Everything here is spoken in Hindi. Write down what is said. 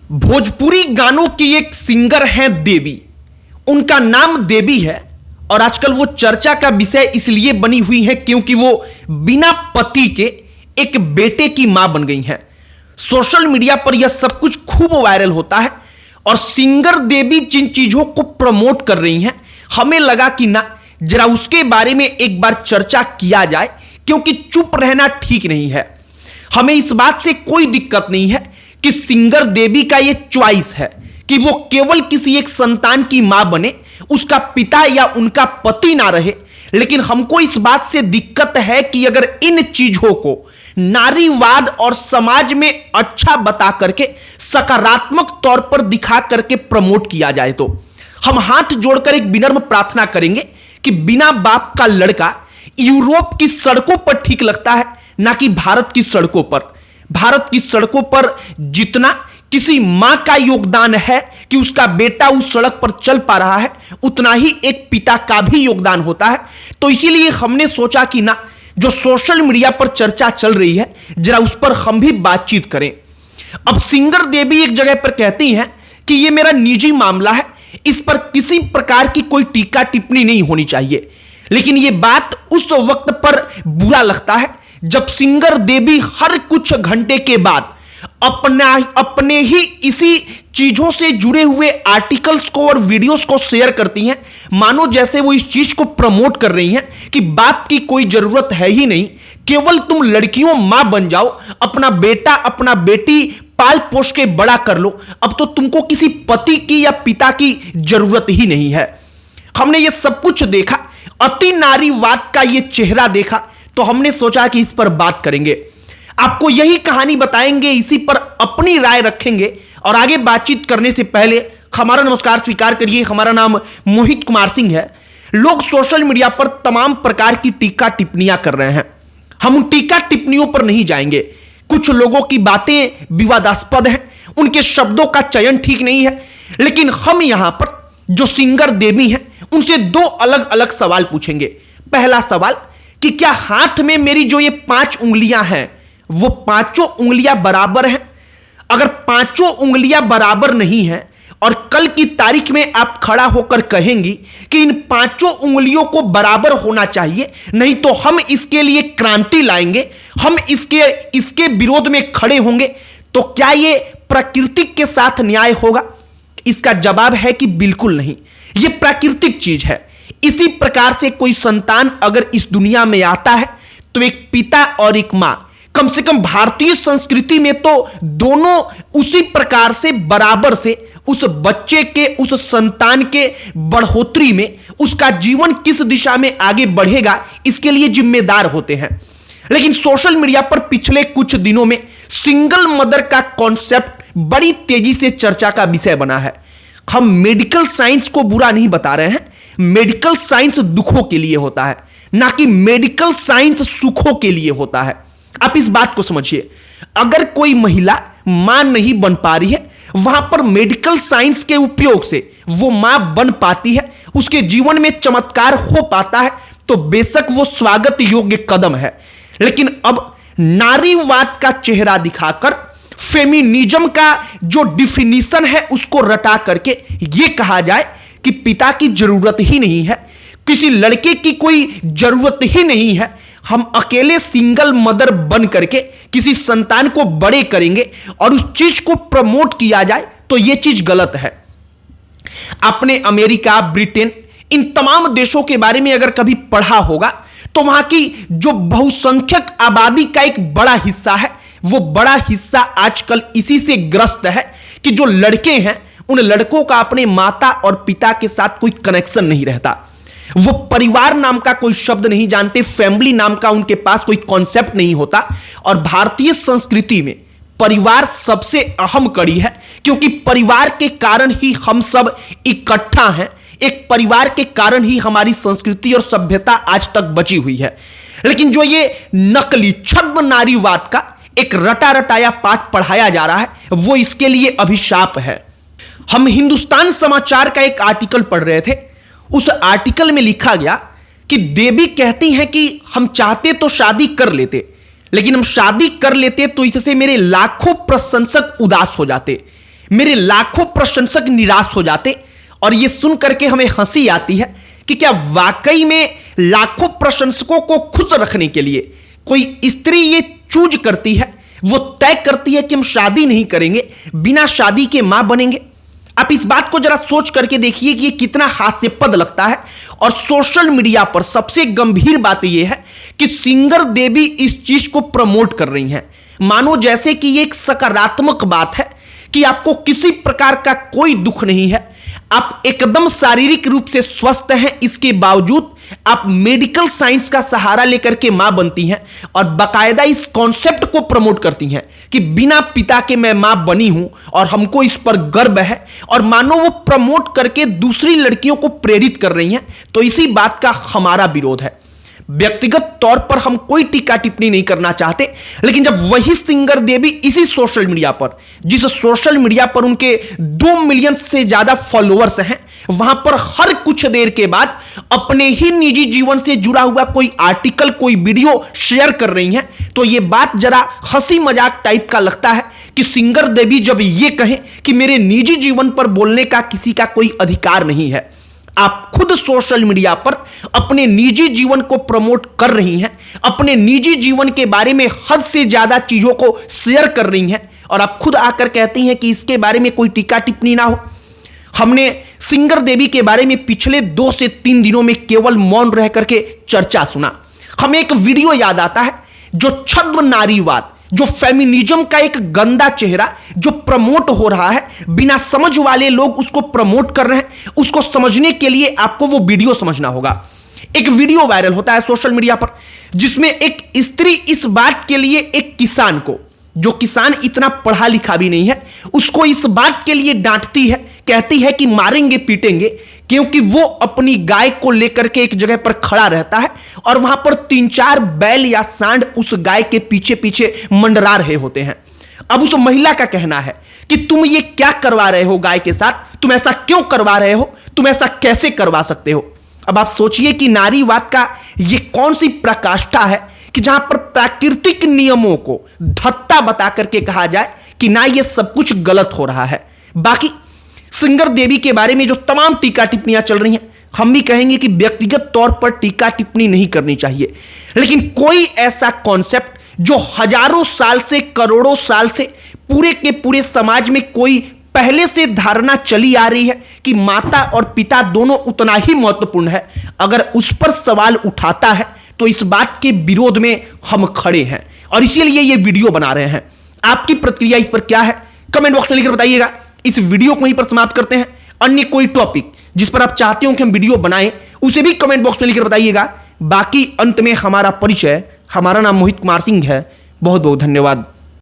भोजपुरी गानों की एक सिंगर हैं देवी। उनका नाम देवी है और आजकल वो चर्चा का विषय इसलिए बनी हुई है क्योंकि वो बिना पति के एक बेटे की मां बन गई हैं। सोशल मीडिया पर यह सब कुछ खूब वायरल होता है और सिंगर देवी जिन चीजों को प्रमोट कर रही हैं, हमें लगा कि ना जरा उसके बारे में एक बार चर्चा किया जाए, क्योंकि चुप रहना ठीक नहीं है। हमें इस बात से कोई दिक्कत नहीं है कि सिंगर देवी का यह चॉइस है कि वो केवल किसी एक संतान की मां बने, उसका पिता या उनका पति ना रहे। लेकिन हमको इस बात से दिक्कत है कि अगर इन चीजों को नारीवाद और समाज में अच्छा बता करके सकारात्मक तौर पर दिखा करके प्रमोट किया जाए, तो हम हाथ जोड़कर एक विनम्र प्रार्थना करेंगे कि बिना बाप का लड़का यूरोप की सड़कों पर ठीक लगता है, ना कि भारत की सड़कों पर। भारत की सड़कों पर जितना किसी मां का योगदान है कि उसका बेटा उस सड़क पर चल पा रहा है, उतना ही एक पिता का भी योगदान होता है। तो इसीलिए हमने सोचा कि ना, जो सोशल मीडिया पर चर्चा चल रही है, जरा उस पर हम भी बातचीत करें। अब सिंगर देवी एक जगह पर कहती हैं कि यह मेरा निजी मामला है, इस पर किसी प्रकार की कोई टीका टिप्पणी नहीं होनी चाहिए। लेकिन यह बात उस वक्त पर बुरा लगता है जब सिंगर देवी हर कुछ घंटे के बाद अपने ही इसी चीजों से जुड़े हुए आर्टिकल्स को और वीडियोस को शेयर करती हैं, मानो जैसे वो इस चीज को प्रमोट कर रही हैं कि बाप की कोई जरूरत है ही नहीं, केवल तुम लड़कियों मां बन जाओ, अपना बेटा अपना बेटी पाल पोष के बड़ा कर लो, अब तो तुमको किसी पति की या पिता की जरूरत ही नहीं है। हमने ये सब कुछ देखा, अति नारीवाद का ये चेहरा देखा, तो हमने सोचा कि इस पर बात करेंगे, आपको यही कहानी बताएंगे, इसी पर अपनी राय रखेंगे। और आगे बातचीत करने से पहले हमारा नमस्कार स्वीकार करिए। हमारा नाम मोहित कुमार सिंह है। लोग सोशल मीडिया पर तमाम प्रकार की टीका टिप्पणियां कर रहे हैं, हम उन टीका टिप्पणियों पर नहीं जाएंगे। कुछ लोगों की बातें विवादास्पद हैं, उनके शब्दों का चयन ठीक नहीं है, लेकिन हम यहां पर जो सिंगर देवी हैं उनसे दो अलग अलग सवाल पूछेंगे। पहला सवाल कि क्या हाथ में मेरी जो ये 5 उंगलियां हैं वो पांचों उंगलियां बराबर हैं? अगर पांचों उंगलियां बराबर नहीं हैं और कल की तारीख में आप खड़ा होकर कहेंगी कि इन पांचों उंगलियों को बराबर होना चाहिए, नहीं तो हम इसके लिए क्रांति लाएंगे, हम इसके विरोध में खड़े होंगे, तो क्या यह प्रकृति के साथ न्याय होगा? इसका जवाब है कि बिल्कुल नहीं, यह प्राकृतिक चीज है। इसी प्रकार से कोई संतान अगर इस दुनिया में आता है तो एक पिता और एक मां, कम से कम भारतीय संस्कृति में तो दोनों उसी प्रकार से बराबर से उस बच्चे के, उस संतान के बढ़ोतरी में, उसका जीवन किस दिशा में आगे बढ़ेगा, इसके लिए जिम्मेदार होते हैं। लेकिन सोशल मीडिया पर पिछले कुछ दिनों में सिंगल मदर का कॉन्सेप्ट बड़ी तेजी से चर्चा का विषय बना है। हम मेडिकल साइंस को बुरा नहीं बता रहे हैं, मेडिकल साइंस दुखों के लिए होता है, ना कि मेडिकल साइंस सुखों के लिए होता है। आप इस बात को समझिए, अगर कोई महिला मां नहीं बन पा रही है, वहां पर मेडिकल साइंस के उपयोग से वो मां बन पाती है, उसके जीवन में चमत्कार हो पाता है, तो बेशक वो स्वागत योग्य कदम है। लेकिन अब नारीवाद का चेहरा दिखाकर फेमिनिज्म का जो डिफिनीशन है उसको रटा करके ये कहा जाए कि पिता की जरूरत ही नहीं है, किसी लड़के की कोई जरूरत ही नहीं है, हम अकेले सिंगल मदर बन करके किसी संतान को बड़े करेंगे और उस चीज को प्रमोट किया जाए, तो यह चीज गलत है। आपने अमेरिका, ब्रिटेन, इन तमाम देशों के बारे में अगर कभी पढ़ा होगा तो वहां की जो बहुसंख्यक आबादी का एक बड़ा हिस्सा है, वो बड़ा हिस्सा आजकल इसी से ग्रस्त है कि जो लड़के हैं उन लड़कों का अपने माता और पिता के साथ कोई कनेक्शन नहीं रहता, वो परिवार नाम का कोई शब्द नहीं जानते, फैमिली नाम का उनके पास कोई कॉन्सेप्ट नहीं होता। और भारतीय संस्कृति में परिवार सबसे अहम कड़ी है, क्योंकि परिवार के कारण ही हम सब इकट्ठा हैं, एक परिवार के कारण ही हमारी संस्कृति और सभ्यता आज तक बची हुई है। लेकिन जो ये नकली छद्म नारीवाद का एक रटा रटाया पाठ पढ़ाया जा रहा है, वो इसके लिए अभिशाप है। हम हिंदुस्तान समाचार का एक आर्टिकल पढ़ रहे थे, उस आर्टिकल में लिखा गया कि देवी कहती हैं कि हम चाहते तो शादी कर लेते, लेकिन हम शादी कर लेते तो इससे मेरे लाखों प्रशंसक उदास हो जाते, मेरे लाखों प्रशंसक निराश हो जाते। और यह सुन करके हमें हंसी आती है कि क्या वाकई में लाखों प्रशंसकों को खुश रखने के लिए कोई स्त्री ये चूज करती है, वो तय करती है कि हम शादी नहीं करेंगे, बिना शादी के मां बनेंगे। आप इस बात को जरा सोच करके देखिए कि ये कितना हास्यास्पद लगता है। और सोशल मीडिया पर सबसे गंभीर बात यह है कि सिंगर देवी इस चीज को प्रमोट कर रही हैं, मानो जैसे कि ये एक सकारात्मक बात है कि आपको किसी प्रकार का कोई दुख नहीं है, आप एकदम शारीरिक रूप से स्वस्थ हैं, इसके बावजूद आप मेडिकल साइंस का सहारा लेकर के मां बनती हैं और बाकायदा इस कॉन्सेप्ट को प्रमोट करती हैं कि बिना पिता के मैं मां बनी हूं और हमको इस पर गर्व है। और मानो वो प्रमोट करके दूसरी लड़कियों को प्रेरित कर रही हैं। तो इसी बात का हमारा विरोध है। व्यक्तिगत तौर पर हम कोई टीका टिप्पणी नहीं करना चाहते, लेकिन जब वही सिंगर देवी इसी सोशल मीडिया पर, जिस सोशल मीडिया पर उनके 2 मिलियन से ज्यादा फॉलोअर्स हैं, वहां पर हर कुछ देर के बाद अपने ही निजी जीवन से जुड़ा हुआ कोई आर्टिकल, कोई वीडियो शेयर कर रही हैं, तो यह बात जरा हंसी मजाक टाइप का लगता है कि सिंगर देवी जब यह कहें कि मेरे निजी जीवन पर बोलने का किसी का कोई अधिकार नहीं है। आप खुद सोशल मीडिया पर अपने निजी जीवन को प्रमोट कर रही हैं, अपने निजी जीवन के बारे में हद से ज्यादा चीजों को शेयर कर रही हैं, और आप खुद आकर कहती हैं कि इसके बारे में कोई टीका टिप्पणी ना हो। हमने सिंगर देवी के बारे में पिछले 2 से 3 दिनों में केवल मौन रह करके चर्चा सुना। हमें एक वीडियो याद आता है जो छद्म नारीवाद, जो फेमिनिज्म का एक गंदा चेहरा जो प्रमोट हो रहा है, बिना समझ वाले लोग उसको प्रमोट कर रहे हैं। उसको समझने के लिए आपको वो वीडियो समझना होगा। एक वीडियो वायरल होता है सोशल मीडिया पर, जिसमें एक स्त्री इस बात के लिए एक किसान को, जो किसान इतना पढ़ा लिखा भी नहीं है, उसको इस बात के लिए डांटती है, कहती है कि मारेंगे पीटेंगे, क्योंकि वो अपनी गाय को लेकर के एक जगह पर खड़ा रहता है और वहां पर 3-4 बैल या सांड उस गाय के पीछे पीछे मंडरा रहे होते हैं। अब उस महिला का कहना है कि तुम ये क्या करवा रहे हो गाय के साथ, तुम ऐसा क्यों करवा रहे हो, तुम ऐसा कैसे करवा सकते हो। अब आप सोचिए कि नारीवाद का ये कौन सी प्रकाष्ठा है कि जहां पर प्राकृतिक नियमों को धत्ता बता करके कहा जाए कि ना ये सब कुछ गलत हो रहा है। बाकी सिंगर देवी के बारे में जो तमाम टीका टिप्पणियां चल रही हैं, हम भी कहेंगे कि व्यक्तिगत तौर पर टीका टिप्पणी नहीं करनी चाहिए, लेकिन कोई ऐसा कॉन्सेप्ट जो हजारों साल से, करोड़ों साल से पूरे के पूरे समाज में कोई पहले से धारणा चली आ रही है कि माता और पिता दोनों उतना ही महत्वपूर्ण है, अगर उस पर सवाल उठाता है तो इस बात के विरोध में हम खड़े हैं और इसीलिए ये वीडियो बना रहे हैं। आपकी प्रतिक्रिया इस पर क्या है, कमेंट बॉक्स में लिखकर बताइएगा। इस वीडियो को वहीं पर समाप्त करते हैं। अन्य कोई टॉपिक जिस पर आप चाहते हो कि हम वीडियो बनाएं, उसे भी कमेंट बॉक्स में लिखकर बताइएगा। बाकी अंत में हमारा परिचय, हमारा नाम मोहित कुमार सिंह है। बहुत बहुत धन्यवाद।